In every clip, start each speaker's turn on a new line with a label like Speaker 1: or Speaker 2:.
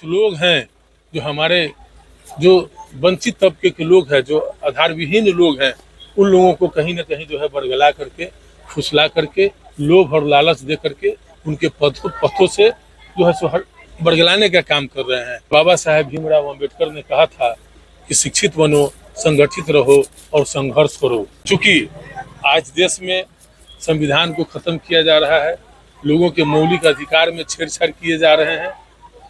Speaker 1: लोग हैं जो हमारे जो वंचित तबके के लोग हैं, जो आधार विहीन लोग हैं, उन लोगों को कहीं ना कहीं जो है बरगला करके, फुसला करके, लोभ और लालच दे करके उनके पथों से जो है सो बरगलाने का काम कर रहे हैं। बाबा साहेब भीमराव अम्बेडकर ने कहा था कि शिक्षित बनो, संगठित रहो और संघर्ष करो। चूंकि आज देश में संविधान को खत्म किया जा रहा है, लोगों के मौलिक अधिकार में छेड़छाड़ किए जा रहे हैं,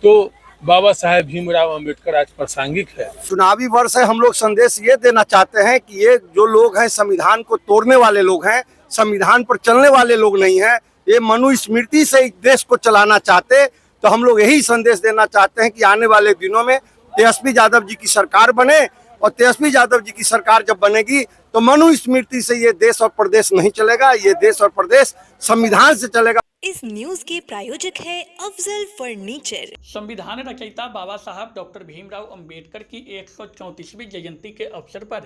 Speaker 1: तो बाबा साहेब भीमराव अम्बेडकर आज प्रासंगिक है।
Speaker 2: चुनावी वर्ष है, हम लोग संदेश ये देना चाहते हैं कि ये जो लोग हैं संविधान को तोड़ने वाले लोग हैं, संविधान पर चलने वाले लोग नहीं हैं। ये मनुस्मृति से देश को चलाना चाहते, तो हम लोग यही संदेश देना चाहते हैं कि आने वाले दिनों में तेजस्वी यादव जी की सरकार बने, और तेजस्वी यादव जी की सरकार जब बनेगी तो मनुस्मृति से ये देश और प्रदेश नहीं चलेगा, ये देश और प्रदेश संविधान से चलेगा।
Speaker 3: इस न्यूज के प्रायोजक है अफजल फर्नीचर।
Speaker 4: संविधान रचयिता बाबा साहब डॉक्टर भीमराव अंबेडकर की 134वीं जयंती के अवसर पर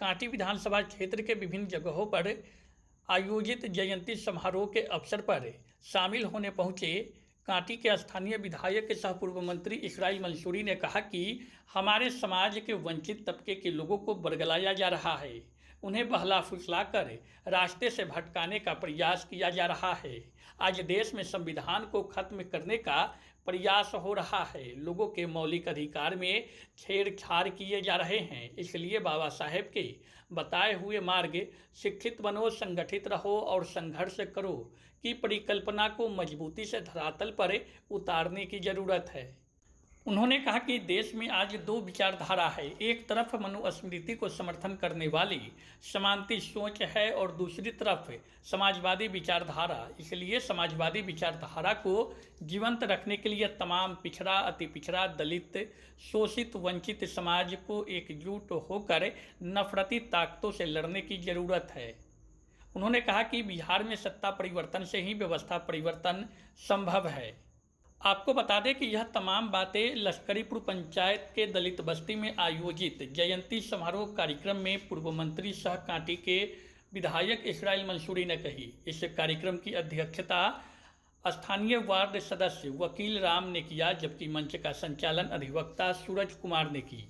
Speaker 4: कांटी विधानसभा क्षेत्र के विभिन्न जगहों पर आयोजित जयंती समारोह के अवसर पर शामिल होने पहुंचे कांटी के स्थानीय विधायक सह पूर्व मंत्री इसराइल मंसूरी ने कहा कि हमारे समाज के वंचित तबके के लोगों को बरगलाया जा रहा है, उन्हें बहला फुसला कर रास्ते से भटकाने का प्रयास किया जा रहा है। आज देश में संविधान को खत्म करने का प्रयास हो रहा है, लोगों के मौलिक अधिकार में छेड़छाड़ किए जा रहे हैं। इसलिए बाबा साहेब के बताए हुए मार्ग शिक्षित बनो, संगठित रहो और संघर्ष करो की परिकल्पना को मजबूती से धरातल पर उतारने की जरूरत है। उन्होंने कहा कि देश में आज दो विचारधारा है, एक तरफ मनुस्मृति को समर्थन करने वाली समांती सोच है और दूसरी तरफ समाजवादी विचारधारा। इसलिए समाजवादी विचारधारा को जीवंत रखने के लिए तमाम पिछड़ा, अति पिछड़ा, दलित, शोषित, वंचित समाज को एकजुट होकर नफरती ताकतों से लड़ने की जरूरत है। उन्होंने कहा कि बिहार में सत्ता परिवर्तन से ही व्यवस्था परिवर्तन संभव है। आपको बता दें कि यह तमाम बातें लश्करीपुर पंचायत के दलित बस्ती में आयोजित जयंती समारोह कार्यक्रम में पूर्व मंत्री सह कांटी के विधायक इसराइल मंसूरी ने कही। इस कार्यक्रम की अध्यक्षता स्थानीय वार्ड सदस्य वकील राम ने किया, जबकि मंच का संचालन अधिवक्ता सूरज कुमार ने की।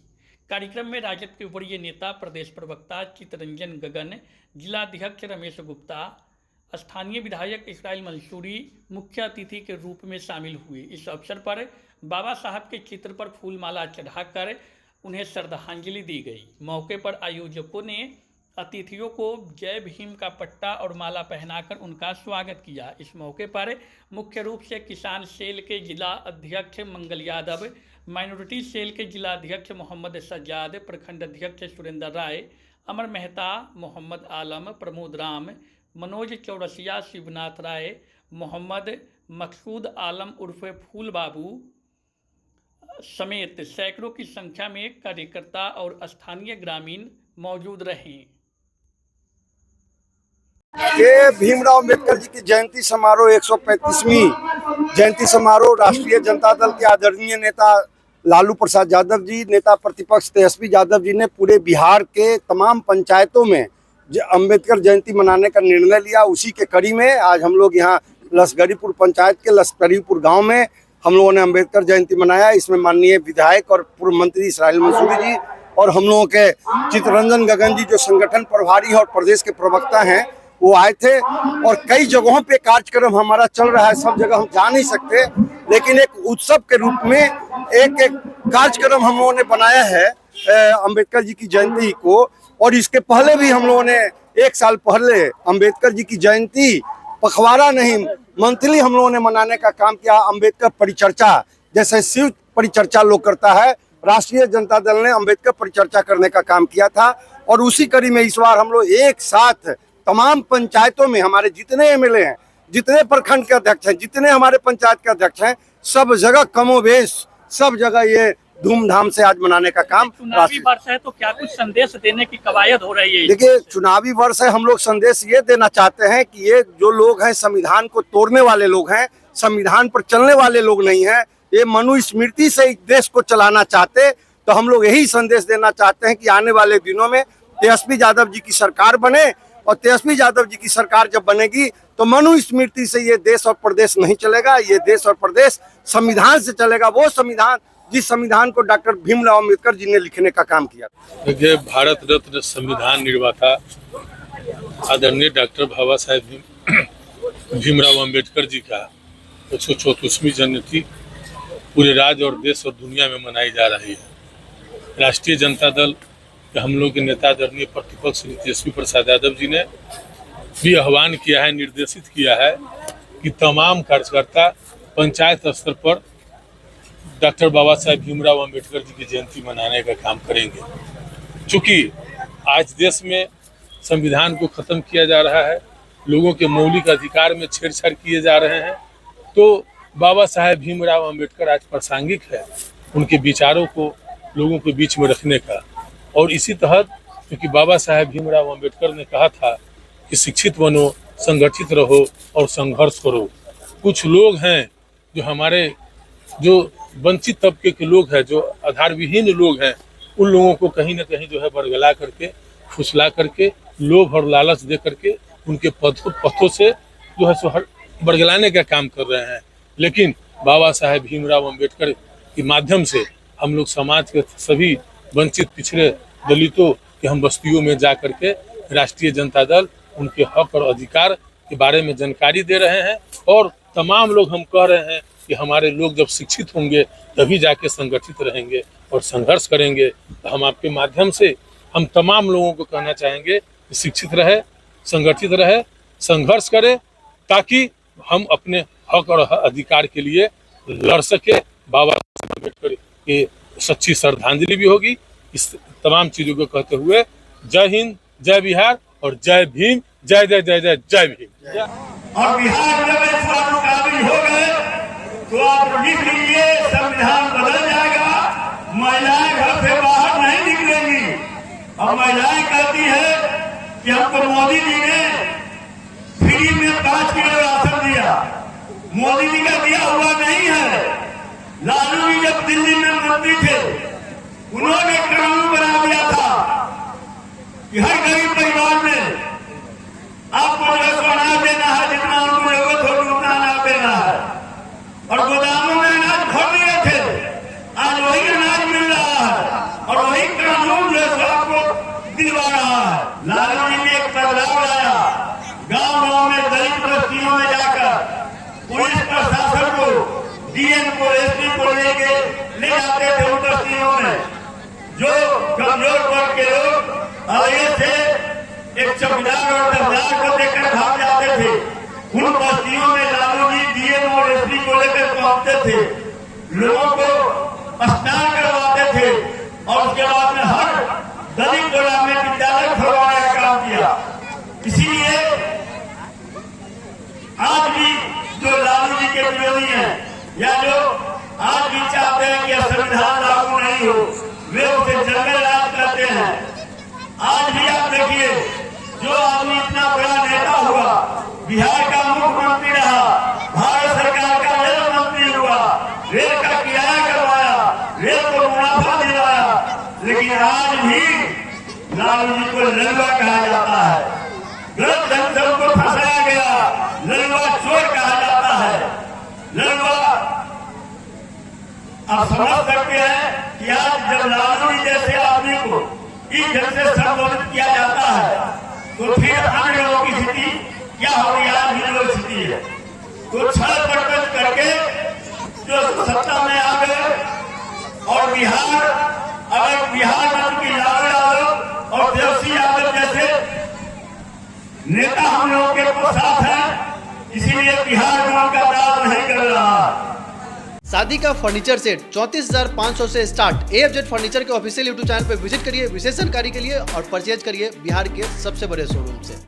Speaker 4: कार्यक्रम में राजद के वरीय नेता प्रदेश प्रवक्ता चितरंजन गगन, जिलाध्यक्ष रमेश गुप्ता, स्थानीय विधायक इसराइल मंसूरी मुख्य अतिथि के रूप में शामिल हुए। इस अवसर पर बाबा साहब के चित्र पर फूलमाला चढ़ाकर उन्हें श्रद्धांजलि दी गई। मौके पर आयोजकों ने अतिथियों को जय भीम का पट्टा और माला पहनाकर उनका स्वागत किया। इस मौके पर मुख्य रूप से किसान सेल के जिला अध्यक्ष मंगल यादव, माइनॉरिटी सेल के जिला अध्यक्ष मोहम्मद सज्जाद, प्रखंड अध्यक्ष सुरेंद्र राय, अमर मेहता, मोहम्मद आलम, प्रमोद राम, मनोज चौरसिया, शिवनाथ राय, मोहम्मद मकसूद आलम उर्फ फूल बाबू समेत सैकड़ों की संख्या में कार्यकर्ता और स्थानीय ग्रामीण मौजूद रहे।
Speaker 2: ये भीमराव अम्बेडकर जी की जयंती समारोह 135वीं जयंती समारोह राष्ट्रीय जनता दल के आदरणीय नेता लालू प्रसाद यादव जी, नेता प्रतिपक्ष तेजस्वी यादव जी ने पूरे बिहार के तमाम पंचायतों में अम्बेडकर जयंती मनाने का निर्णय लिया। उसी के कड़ी में आज हम लोग यहाँ लश्करीपुर पंचायत के लश्करीपुर गांव में हम लोगों ने अम्बेडकर जयंती मनाया। इसमें माननीय विधायक और पूर्व मंत्री इसराइल मंसूरी जी और हम लोगों के चितरंजन गगन जी जो संगठन प्रभारी और प्रदेश के प्रवक्ता हैं वो आए थे। और कई जगहों पे कार्यक्रम हमारा चल रहा है, सब जगह हम जा नहीं सकते, लेकिन एक उत्सव के रूप में एक कार्यक्रम हम लोगों ने बनाया है अम्बेडकर जी की जयंती को। और इसके पहले भी हम लोगों ने 1 साल पहले अम्बेडकर जी की जयंती पखवाड़ा नहीं मंथली हम लोगों ने मनाने का काम किया। अम्बेडकर परिचर्चा जैसे शिव परिचर्चा लोग करता है, राष्ट्रीय जनता दल ने अम्बेडकर परिचर्चा करने का काम किया था। और उसी कड़ी में इस बार हम लोग एक साथ तमाम पंचायतों में हमारे जितने एमएलए हैं, जितने प्रखंड के अध्यक्ष हैं, जितने हमारे पंचायत के अध्यक्ष हैं, सब जगह कमोबेश सब जगह ये धूमधाम से आज मनाने का काम।
Speaker 4: चुनावी वर्ष है तो क्या कुछ संदेश देने की कवायद हो रही है?
Speaker 2: देखिए, चुनावी वर्ष है, हम लोग संदेश ये देना चाहते हैं कि ये जो लोग हैं संविधान को तोड़ने वाले लोग हैं, संविधान पर चलने वाले लोग नहीं हैं। ये मनुस्मृति से देश को चलाना चाहते, तो हम लोग यही संदेश देना चाहते हैं कि आने वाले दिनों में तेजस्वी यादव जी की सरकार बने, और तेजस्वी यादव जी की सरकार जब बनेगी तो मनुस्मृति से ये देश और प्रदेश नहीं चलेगा, ये देश और प्रदेश संविधान से चलेगा। वो संविधान जिस संविधान को डॉक्टर भीमराव अम्बेडकर जी ने लिखने का काम किया।
Speaker 1: देखिए, भारत रत्न संविधान निर्माता आदरणीय डॉक्टर बाबा साहेब भीमराव अम्बेडकर जी का 134वीं जयंती पूरे राज्य और देश और दुनिया में मनाई जा रही है। राष्ट्रीय जनता दल के हम लोग के नेता आदरणीय प्रतिपक्ष तेजस्वी प्रसाद यादव जी ने भी आह्वान किया है, निर्देशित किया है कि तमाम कार्यकर्ता पंचायत स्तर पर डॉक्टर बाबा साहेब भीमराव अम्बेडकर जी की जयंती मनाने का काम करेंगे। चूँकि आज देश में संविधान को खत्म किया जा रहा है, लोगों के मौलिक अधिकार में छेड़छाड़ किए जा रहे हैं, तो बाबा साहेब भीमराव अम्बेडकर आज प्रासंगिक है उनके विचारों को लोगों के बीच में रखने का। और इसी तहत क्योंकि बाबा साहेब भीमराव अम्बेडकर ने कहा था कि शिक्षित बनो, संगठित रहो और संघर्ष करो। कुछ लोग हैं जो हमारे जो वंचित तबके के लोग हैं, जो आधार विहीन लोग हैं, उन लोगों को कहीं ना कहीं जो है बरगला करके, फुसला करके, लोभ और लालच दे करके उनके पथों से जो है सो बरगलाने का काम कर रहे हैं। लेकिन बाबा साहेब भीमराव अम्बेडकर के माध्यम से हम लोग समाज के सभी वंचित पिछड़े दलितों के हम बस्तियों में जा करके राष्ट्रीय जनता दल उनके हक और अधिकार के बारे में जानकारी दे रहे हैं। और तमाम लोग हम कह रहे हैं कि हमारे लोग जब शिक्षित होंगे तभी जाके संगठित रहेंगे और संघर्ष करेंगे। तो हम आपके माध्यम से हम तमाम लोगों को कहना चाहेंगे कि शिक्षित रहे, संगठित रहे, संघर्ष करें, ताकि हम अपने हक और अधिकार के लिए लड़ सके। बाबा साहेब अम्बेडकर के सच्ची श्रद्धांजलि भी होगी। इस तमाम चीजों को कहते हुए जय हिंद, जय बिहार और जय भीम, जय जय जय जय जय भीम।
Speaker 5: और बिहार जब इस बात काबिल हो गए तो आप लिख लीजिए, संविधान बदल जाएगा। महिलाएं घर से बाहर नहीं निकलेंगी। और महिलाएं कहती है कि हमको मोदी जी ने फ्री में 5 किलो राशन दिया। मोदी जी का दिया हुआ नहीं है। लालू जी जब दिल्ली में मंत्री थे, उन्होंने कानून बना दिया था कि हर गरीब परिवार में आपको अनाज देना है, जितना उनको जरूरत होगी उतना अनाज देना है। और गोदामों में अनाज भर दिए थे, आज वही अनाज मिल रहा है और वही कानून जो है आपको दिलवा रहा है। लालू जी ने एक बदलाव लाया, गांव-गांव में दलित बस्तियों में जाकर पुलिस प्रशासन को, डीएम को, एसपी को ले जाते थे उन बस्तियों में। जो कमजोर वर्ग के लोग आगे से एक चौकीदार और दफदार को देखकर भाग जाते थे, उन बस्तियों में लालू जी डीएम और एसपी को लेकर पहुंचते थे, लोगों को स्नान करवाते थे और उसके बाद में हर दलित टोला में विद्यालय खुलवाने का काम किया। इसीलिए आज भी जो लालू जी के विरोधी हैं या जो आज भी चाहते हैं कि संविधान लागू नहीं हो, वे उसे जंगल राज करते हैं। आज भी आप देखिए, जो आदमी इतना बड़ा नेता हुआ, बिहार का मुख्यमंत्री रहा, भारत सरकार का रेल मंत्री हुआ, रेल का किराया करवाया, रेल को मुनाफा दिलाया, लेकिन आज भी लालू जी को ललुआ कहा जाता है। गलत ढंग से उनको फंसाया गया, ललुआ चोर कहा जाता है। ललुआ आप समझ सकते हैं कि आज जब लालू जी जैसे आदमी को इस ढंग से संबोधित किया जाता है तो फिर अन्य लोगों की स्थिति क्या होगी? आज भी लोग स्थिति है तो छल प्रकट करके जो सत्ता में आ गए। और बिहार, अगर बिहार में की लालू यादव और तेजस्वी यादव जैसे नेता हम लोगों के साथ हैं, इसीलिए बिहार में उनका दाव नहीं कर रहा।
Speaker 6: शादी का फर्नीचर सेट 34,500 से स्टार्ट। AFZ फर्नीचर के ऑफिशियल YouTube चैनल पर विजिट करिए विशेष जानकारी के लिए और परचेज करिए बिहार के सबसे बड़े शोरूम से।